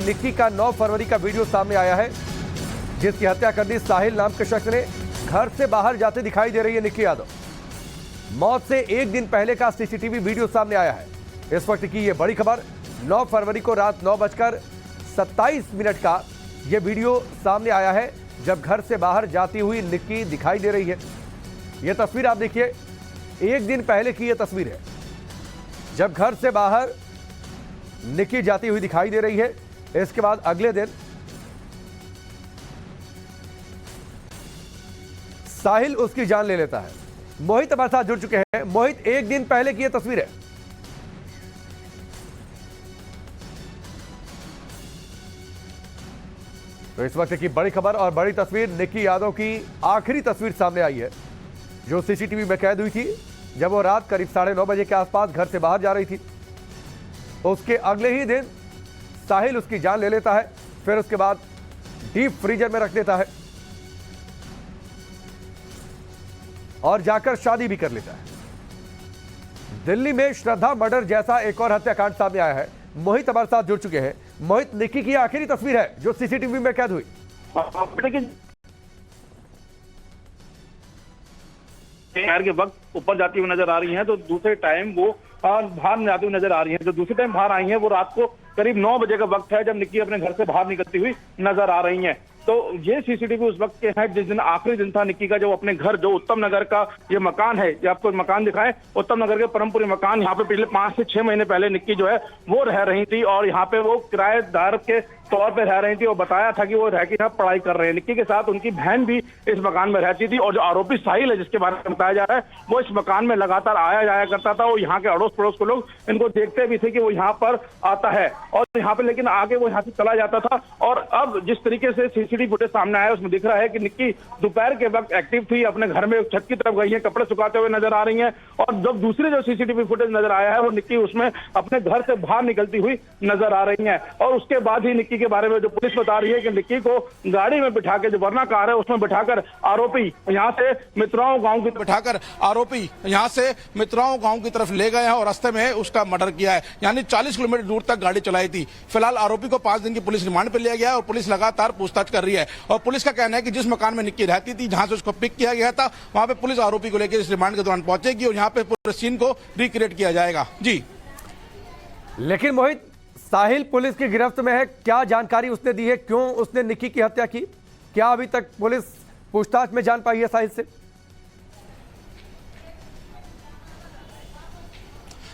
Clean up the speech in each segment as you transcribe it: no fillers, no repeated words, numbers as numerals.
निक्की का 9 फरवरी का वीडियो सामने आया है, जिसकी हत्या कर दी साहिल नाम के शख्स ने। घर से बाहर जाते दिखाई दे रही है निक्की यादव। मौत से एक दिन पहले का सीसीटीवी वीडियो सामने आया है। इस वक्त की यह बड़ी खबर। 9 फरवरी को रात 9:27 का यह वीडियो सामने आया है, जब घर से बाहर जाती हुई निक्की दिखाई दे रही है। यह तस्वीर आप देखिए, एक दिन पहले की यह तस्वीर है, जब घर से बाहर निक्की जाती हुई दिखाई दे रही है। इसके बाद अगले दिन साहिल उसकी जान ले लेता है। मोहित हमारे साथ जुड़ चुके हैं। मोहित, एक दिन पहले की यह तस्वीर है। तो इस वक्त की बड़ी खबर और बड़ी तस्वीर, निक्की यादव की आखिरी तस्वीर सामने आई है, जो सीसीटीवी में कैद हुई थी, जब वो रात करीब 9:30 बजे के आसपास घर से बाहर जा रही थी। उसके अगले ही दिन साहिल उसकी जान ले लेता है, फिर उसके बाद डीप फ्रीजर में रख देता है और जाकर शादी भी कर लेता है। दिल्ली में श्रद्धा मर्डर जैसा एक और हत्याकांड सामने आया है। मोहित हमारे साथ जुड़ चुके हैं। मोहित, निक्की की आखिरी तस्वीर है जो सीसीटीवी में कैद हुई। शहर के वक्त ऊपर जाती हुई नजर आ रही हैं, तो दूसरे टाइम वो बाहर जाती हुई नजर आ रही हैं। जो दूसरे टाइम बाहर आई हैं वो रात को करीब 9 बजे का वक्त है, जब निक्की अपने घर से बाहर निकलती हुई नजर आ रही हैं। तो ये सीसीटीवी उस वक्त के हैं जिस दिन आखिरी दिन था निक्की का, जो अपने घर, जो उत्तम नगर का ये मकान है, ये आपको मकान दिखाएं, उत्तम नगर के परमपुरी मकान, यहाँ पे पिछले 5 से 6 महीने पहले निक्की जो है वो रह रही थी, और यहाँ पे वो किराएदार के तौर पे रह रही थी। और बताया था कि वो रह के यहाँ पढ़ाई कर रहे हैं। निक्की के साथ उनकी बहन भी इस मकान में रहती थी, और जो आरोपी साहिल है, जिसके बारे में बताया जा रहा है, वो इस मकान में लगातार आया जाया करता था। और यहाँ के अड़ोस पड़ोस के लोग इनको देखते भी थे कि वो यहाँ पर आता है, और यहाँ पे लेकिन आगे वो यहाँ से चला जाता था। और अब जिस तरीके से सीसीटीवी फुटेज सामने आया, उसमें दिख रहा है कि निक्की दोपहर के वक्त एक्टिव थी, अपने घर में छत की तरफ गई है, कपड़े सुखाते हुए नजर आ रही है। और जब दूसरे जो सीसीटीवी फुटेज नजर आया है, वो निक्की उसमें अपने घर से बाहर निकलती हुई नजर आ रही है। और उसके बाद ही निक्की के बारे में जो पुलिस बता रही है कि निक्की को गाड़ी में बिठा के, जो वरना कार है उसमें बिठाकर आरोपी यहाँ से मित्राओं गांव की तरफ ले गए हैं, और रास्ते में उसका मर्डर किया है। यानी 40 किलोमीटर दूर तक गाड़ी चलाई थी। फिलहाल आरोपी को 5 दिन की पुलिस रिमांड पर लिया गया है, और पुलिस लगातार पूछताछ कर रही है। और पुलिस का कहना है कि जिस मकान में निक्की रहती थी, जहां से उसको पिक किया गया था, वहां पे पुलिस आरोपी को लेकर इस रिमांड के दौरान पहुंचेगी, और यहाँ पे पूरे सीन को रिक्रिएट किया जाएगा। जी, लेकिन मोहित, साहिल पुलिस की गिरफ्त में है। क्या जानकारी उसने दी है, क्यों उसने निक्की की हत्या की? क्या अभी तक पुलिस पूछताछ में जान पाई है साहिल से?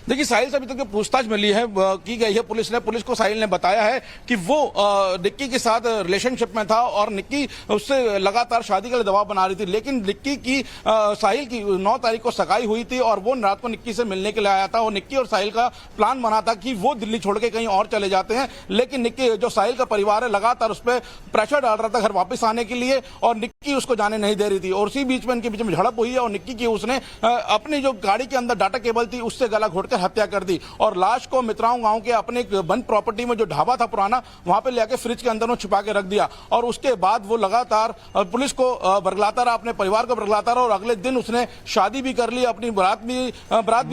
देखिए, साहिल से अभी तक पूछताछ मिली है, की गई है पुलिस को साहिल ने बताया है कि वो निक्की के साथ रिलेशनशिप में था, और निक्की उससे लगातार शादी के लिए दबाव बना रही थी। लेकिन निक्की की साहिल की 9 तारीख को सगाई हुई थी, और वो रात को निक्की से मिलने के लिए आया था। और निक्की और साहिल का प्लान बना था कि वो दिल्ली छोड़ के कहीं और चले जाते हैं। लेकिन निक्की, जो साहिल का परिवार है, लगातार उस पर प्रेशर डाल रहा था घर वापस आने के लिए, और निक्की उसको जाने नहीं दे रही थी। और उसी बीच में इनके बीच में झड़प हुई है, और निक्की की उसने अपनी जो गाड़ी के अंदर डाटा केबल थी उससे गला घोटकर हत्या कर दी, और लाश को मित्राओं गांव के अपने एक बंद प्रॉपर्टी में, जो ढाबा था पुराना, वहां पे लेके फ्रिज के अंदर वो छुपा के रख दिया। और उसके बाद वो लगातार पुलिस को बरगलाता रहा, अपने परिवार को बरगलाता रहा, और अगले दिन उसने शादी भी कर ली, अपनी बारात भी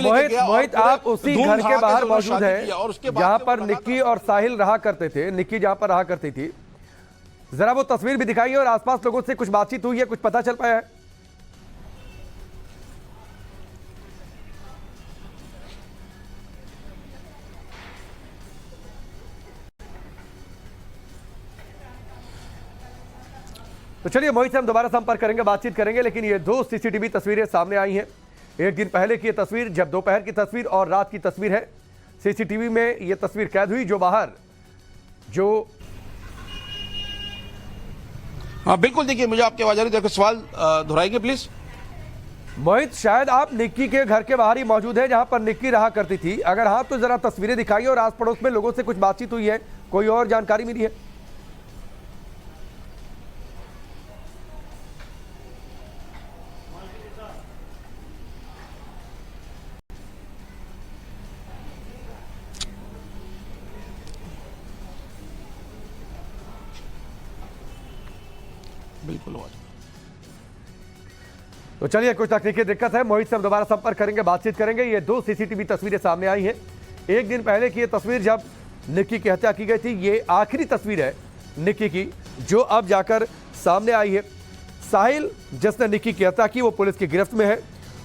लेके गया। मोहित, आप उसी घर के बाहर मौजूद हैं जहां पर निक्की और साहिल रहा करते थे। निक्की जहां पर रहा करती थी, जरा वो तस्वीर भी दिखाइए, और आसपास लोगों से कुछ बातचीत हुई है, कुछ पता चल पाया है? तो चलिए मोहित से हम दोबारा संपर्क करेंगे, बातचीत करेंगे। लेकिन ये 2 सीसीटीवी तस्वीरें सामने आई हैं। एक दिन पहले की ये तस्वीर, जब दोपहर की तस्वीर, और रात की तस्वीर है। सीसीटीवी में ये तस्वीर कैद हुई, जो बाहर जो हाँ बिल्कुल। देखिए, मुझे आपकी आवाज आ रही है, सवाल दोहराएंगे प्लीज। मोहित, शायद आप निक्की के घर के बाहर ही मौजूद है जहां पर निक्की रहा करती थी। अगर हाँ, तो जरा तस्वीरें दिखाइए, और आस पड़ोस में लोगों से कुछ बातचीत हुई है, कोई और जानकारी मिली है? बिल्कुल। तो चलिए, कुछ तकनीकी दिक्कत है, मोहित से हम दोबारा संपर्क करेंगे, बातचीत करेंगे। ये 2 सीसीटीवी तस्वीरें सामने आई हैं। एक दिन पहले की ये तस्वीर, जब निक्की की हत्या की गई थी। ये आखिरी तस्वीर है निक्की की जो अब जाकर सामने आई है। साहिल जिसने निक्की की हत्या की वो पुलिस की गिरफ्त में है।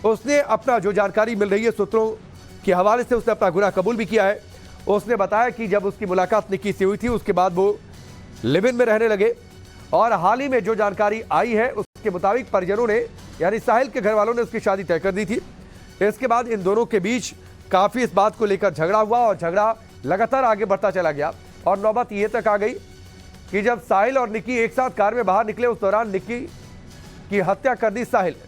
उसने अपना जो जानकारी मिल रही है सूत्रों के हवाले से उसने अपना गुनाह कबूल भी किया है। उसने बताया कि जब उसकी मुलाकात निक्की से हुई थी उसके बाद वो लिव इन में रहने लगे और हाल ही में जो जानकारी आई है उसके मुताबिक परिजनों ने यानी साहिल के घर वालों ने उसकी शादी तय कर दी थी। इसके बाद इन दोनों के बीच काफी इस बात को लेकर झगड़ा हुआ और झगड़ा लगातार आगे बढ़ता चला गया और नौबत ये तक आ गई कि जब साहिल और निक्की एक साथ कार में बाहर निकले उस दौरान निक्की की हत्या कर दी साहिल ने।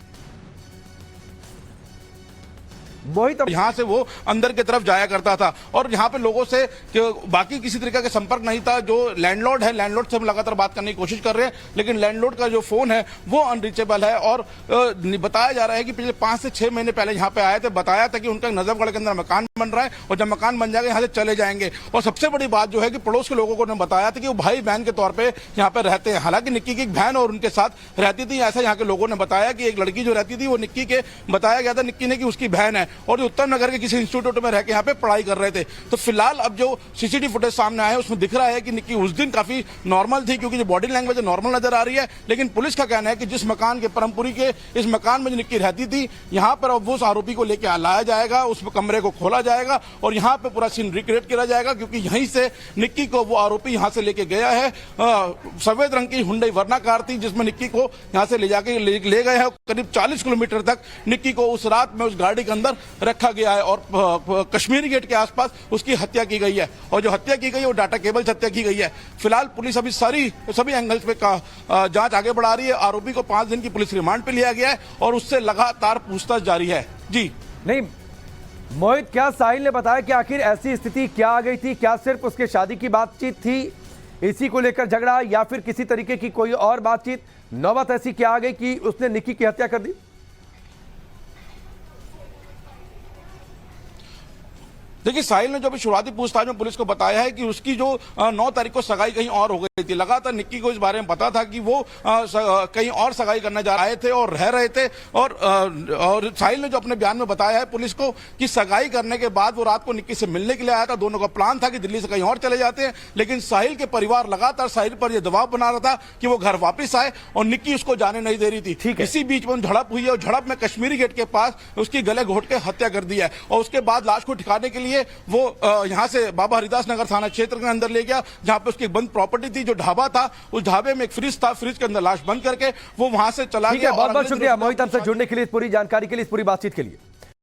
मोहित यहाँ से वो अंदर की तरफ जाया करता था और यहाँ पे लोगों से बाकी किसी तरीके का संपर्क नहीं था। जो लैंडलॉर्ड है, लैंडलॉर्ड से हम लगातार बात करने की कोशिश कर रहे हैं, लेकिन लैंडलॉर्ड का जो फोन है वो अनरीचेबल है और बताया जा रहा है कि पिछले 5 से 6 महीने पहले यहाँ पे आए थे, बताया था कि उनका नजफगढ़ के अंदर मकान बन रहा है और जब मकान बन जाएगा यहाँ से चले जाएंगे। और सबसे बड़ी बात जो है कि पड़ोस के लोगों को ने बताया था कि वो भाई बहन के तौर पर यहाँ पे रहते हैं। हालांकि निक्की की एक बहन और उनके साथ रहती थी, ऐसा यहाँ के लोगों ने बताया कि एक लड़की जो रहती थी वो निक्की के बताया गया था निक्की ने कि उसकी बहन है और उत्तम नगर के किसी इंस्टीट्यूट में रह के यहाँ पे पढ़ाई कर रहे थे। तो फिलहाल अब जो सीसीटीवी फुटेज सामने आया है उसमें दिख रहा है कि निक्की उस दिन काफी नॉर्मल थी क्योंकि जो बॉडी लैंग्वेज नॉर्मल नजर आ रही है। लेकिन पुलिस का कहना है कि जिस मकान के परमपुरी के इस मकान में जो निक्की रहती थी यहाँ पर अब उस आरोपी को लेकर लाया जाएगा, उस कमरे को खोला जाएगा और यहाँ पे पूरा सीन रिक्रिएट किया जाएगा क्योंकि यहीं से निक्की को वो आरोपी यहाँ से लेके गया है। सफेद रंग की हुंडई वर्ना कार थी जिसमें निक्की को यहाँ से ले जाके ले गए हैं। करीब 40 किलोमीटर तक निक्की को उस रात में उस गाड़ी के अंदर रखा गया है और कश्मीरी गेट के आसपास उसकी हत्या की गई है और जो हत्या की गई है वो डाटा केबल से हत्या की गई है। फिलहाल पुलिस अभी सभी एंगल्स पे जांच आगे बढ़ा रही है। आरोपी को 5 दिन की पुलिस रिमांड पे लिया गया है और उससे लगातार पूछताछ जारी है। जी नहीं मोहित, क्या साहिल ने बताया कि आखिर ऐसी स्थिति क्या आ गई थी? क्या सिर्फ उसके शादी की बातचीत थी, इसी को लेकर झगड़ा, या फिर किसी तरीके की कोई और बातचीत? नौबत ऐसी क्या आ गई कि उसने निक्की की हत्या कर दी? देखिए, साहिल ने जो भी शुरुआती पूछताछ में पुलिस को बताया है कि उसकी जो 9 तारीख को सगाई कहीं और हो गई थी। लगातार निक्की को इस बारे में पता था कि वो कहीं और सगाई करने जा रहे थे और रह रहे थे और साहिल ने जो अपने बयान में बताया है पुलिस को कि सगाई करने के बाद वो रात को निक्की से मिलने के लिए आया था। दोनों का प्लान था कि दिल्ली से कहीं और चले जाते हैं, लेकिन साहिल के परिवार लगातार साहिल पर यह दबाव बना रहा था कि वो घर वापस आए और निक्की उसको जाने नहीं दे रही थी। इसी बीच में झड़प हुई है और झड़प में कश्मीरी गेट के पास उसकी गले घोट के हत्या कर दी है और उसके बाद लाश को ठिकाने के लिए वो यहां से बाबा हरिदास नगर थाना क्षेत्र के अंदर ले गया जहां पे उसकी बंद प्रॉपर्टी थी, जो ढाबा था, उस ढाबे में एक फ्रिज था, फ्रिज के अंदर लाश बंद करके वो वहां से चला गया। बहुत बहुत शुक्रिया मोहित हमसे जुड़ने के लिए, इस पूरी जानकारी के लिए, इस पूरी बातचीत के लिए।